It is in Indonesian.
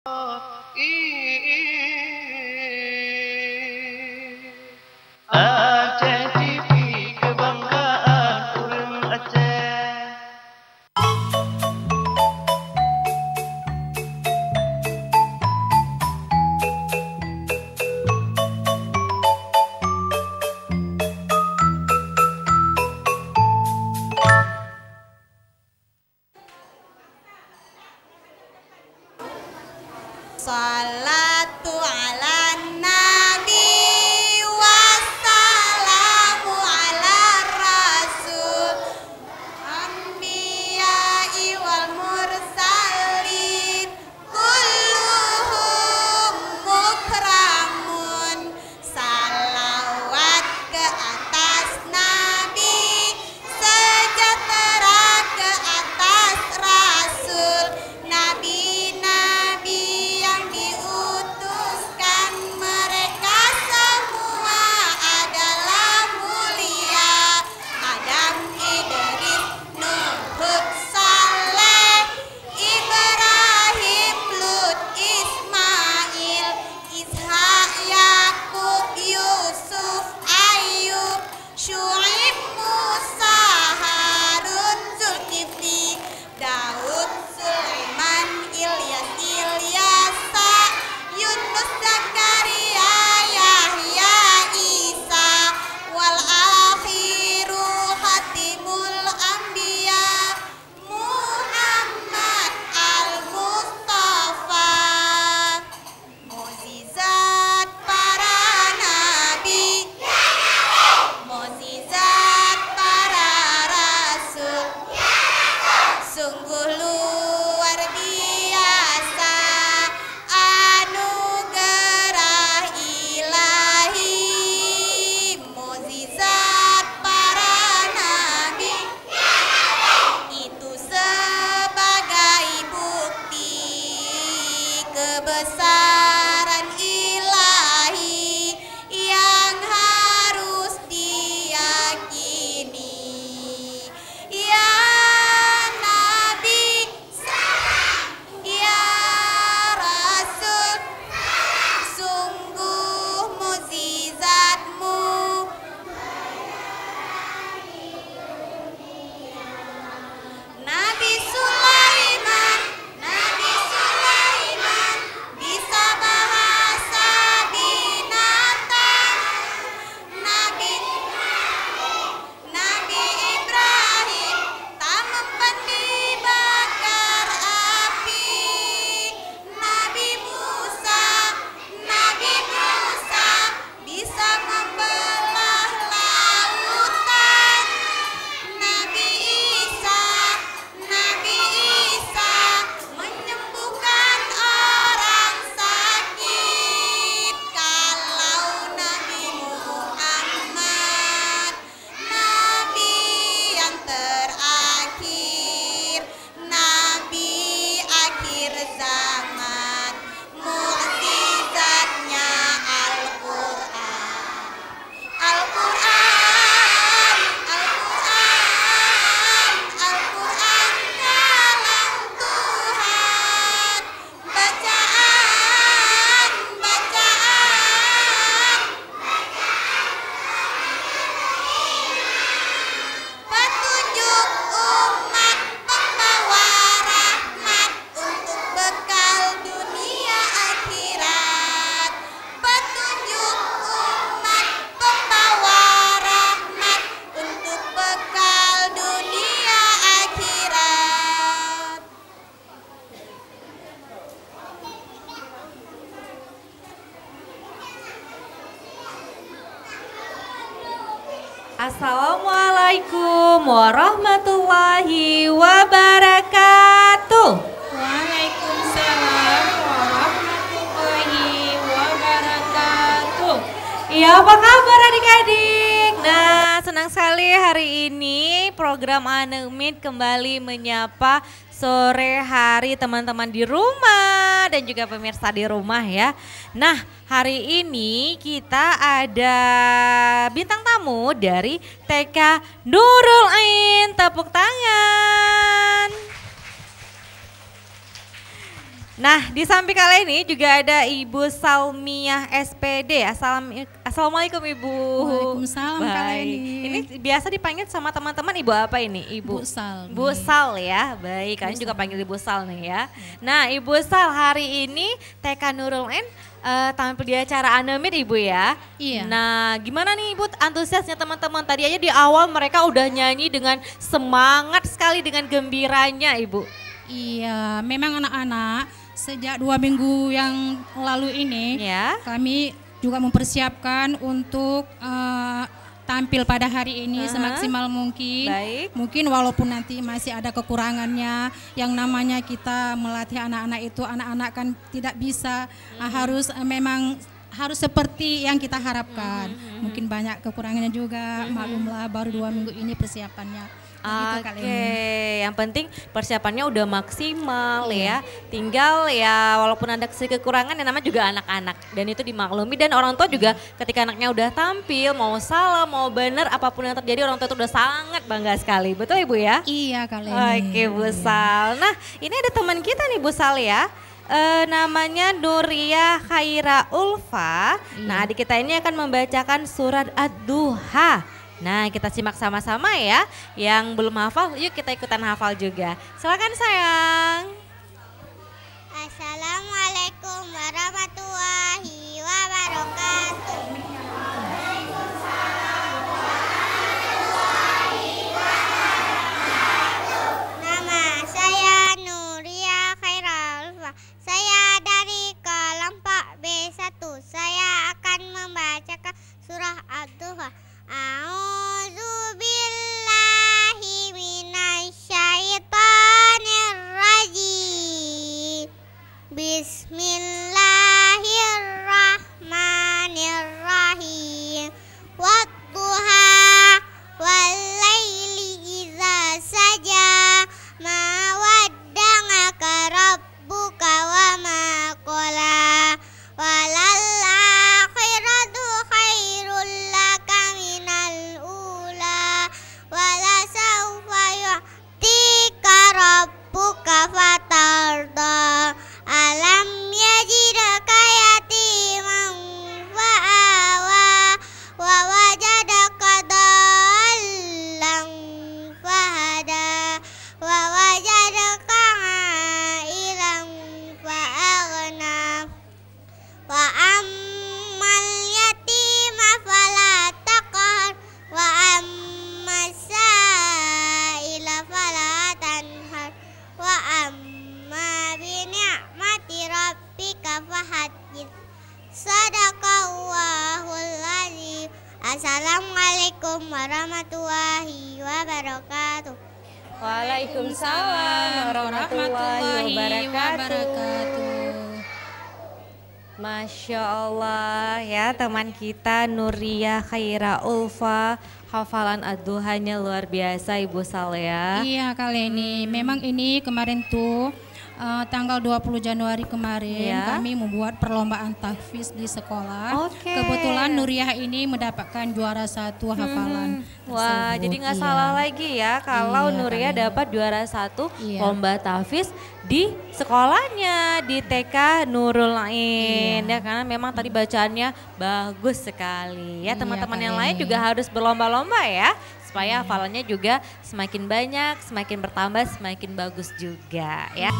Aceh TV kebanggaan urang Aceh. Salatu ala nabi wassalamu ala rasul anbiya'i wal mursalin kulluhum mukramun. Salawat ke atas nabi, sejahtera ke atas rasul, nabi-nabi yang diutuskan, mereka semua adalah mulia. Adam, Idris, Nuh, Hud, Saleh, Ibrahim, Lut, Ismail, Ishak, Yakub, Yusuf, Ayub, Syuaib, Musa, Harun, Zulkifli, Daud, Sulaiman, Ilyas, Ilyasa, Yunus, Zakaria, Yahya, Isa, wal akhiru khatimul anbiya Muhammad al-Mustafa. Mukjizat para nabi, mukjizat para rasul, sungguh luar biasa anugerah ilahi. Mukjizat para nabi itu sebagai bukti kebesaran ilahi yang harus diyakini. Ya Nabi salam, ya Rasul sungguh mukjizatmu. Nabi Sulaiman, Nabi Sulaiman bisa bahasa binatang. Nabi Nabi Ibrahim tak mempan dibakar api. Nabi Musa, Nabi Musa bisa membelah lautan. Nabi Isa, Nabi Isa menyembuhkan orang sakit. Kalau Nabi Muhammad, Nabi yang terakhir, Nabi akhir zaman, mukjizatnya Al-Quran. Al-Quran, Al-Quran, Al-Quran kalam Tuhan. Bacaan, bacaan, petunjuk umat pembawa rahmat untuk bekal dunia akhirat. Petunjuk umat pembawa rahmat untuk bekal dunia akhirat. Assalamualaikum warahmatullahi wabarakatuh. Waalaikumsalam warahmatullahi wabarakatuh. Iya, apa kabar adik-adik? Nah, senang sekali hari ini program Anemit kembali menyapa sore hari teman-teman di rumah dan juga pemirsa di rumah ya. Nah, hari ini kita ada bintang tamu dari TK Nurul Ain. Tepuk tangan. Nah, di samping kalian ini juga ada Ibu Salmiah SPD. Assalamualaikum Ibu. Waalaikumsalam Kak Baik. Leni. Ini biasa dipanggil sama teman-teman Ibu apa ini? Ibu Bu Sal. Bu Sal ya. Baik, kalian juga panggil Ibu Sal nih ya. Nah, Ibu Sal hari ini TK Nurul Ain tampil di acara Anemit Ibu ya. Iya. Nah, gimana nih Ibu antusiasnya teman-teman? Tadi aja di awal mereka udah nyanyi dengan semangat sekali, dengan gembiranya Ibu. Iya, memang anak-anak sejak 2 minggu yang lalu ini Ya. kami juga mempersiapkan untuk tampil pada hari ini semaksimal mungkin. Baik. Mungkin walaupun nanti masih ada kekurangannya, yang namanya kita melatih anak-anak itu, anak-anak kan tidak bisa harus memang harus seperti yang kita harapkan. Mungkin banyak kekurangannya juga, maklumlah baru 2 minggu ini persiapannya. Begitu, Kak Oke, Leni. yang penting persiapannya udah maksimal ya. Tinggal ya walaupun ada kekurangan yang namanya juga anak-anak. Dan itu dimaklumi dan orang tua juga ketika anaknya udah tampil, mau salah, mau benar, apapun yang terjadi orang tua itu udah sangat bangga sekali. Betul Ibu ya? Iya Kak Leni. Oke Bu Sal. Nah ini ada teman kita nih Bu Sal ya. Namanya Nuria Khaira Ulfa. Nah adik kita ini akan membacakan surat Ad-Duha. Nah kita simak sama-sama ya. Yang belum hafal yuk kita ikutan hafal juga. Silakan sayang. Assalamualaikum warahmatullahi wabarakatuh. Nama saya Nuria Khairul. Saya dari kelompok B1. Saya akan membacakan surah Ad-Duha. A'udzu billahi minasyaitonir rajim. Bismillahirrahmanirrahim. Wadduha wallaili idza saja. Ma wadda'aka rabbuka wa ma qala. Walal akhiratu khairul laka minal ula. Wala sawfa yu'tika rabbuka fatarda. Alam yajidaka yatiman fa'awa. Wa wajadaka dallan fahada. Wa wajadaka ilan fa'aghna. Wa ammal yatima fala taqhar. Wa ammas sa'ila fala tanhar. Wa amma bi ni'mati rabbika fahaddits. Sadaqallahul azim. Assalamualaikum warahmatullahi wabarakatuh. Waalaikumsalam warahmatullahi wabarakatuh. Masya Allah ya teman kita Nuria Khaira Ulfa, hafalan Ad-Duhanya luar biasa Ibu Sal ya. Iya Kak Leni, memang ini kemarin tuh tanggal 20 Januari kemarin Iya. kami membuat perlombaan tahfiz di sekolah. Oke. Kebetulan Nuriah ini mendapatkan juara 1 hafalan. Wah, tersebut. jadi nggak Iya. salah lagi ya kalau Iya, Nuria Kak Leni. dapat juara 1 Iya. lomba tahfiz di sekolahnya di TK Nurul Ain ya karena memang tadi bacaannya bagus sekali ya. Iya, Teman-teman Kak yang lain Leni. juga harus berlomba-lomba ya supaya hafalannya juga semakin banyak, semakin bertambah, semakin bagus juga ya.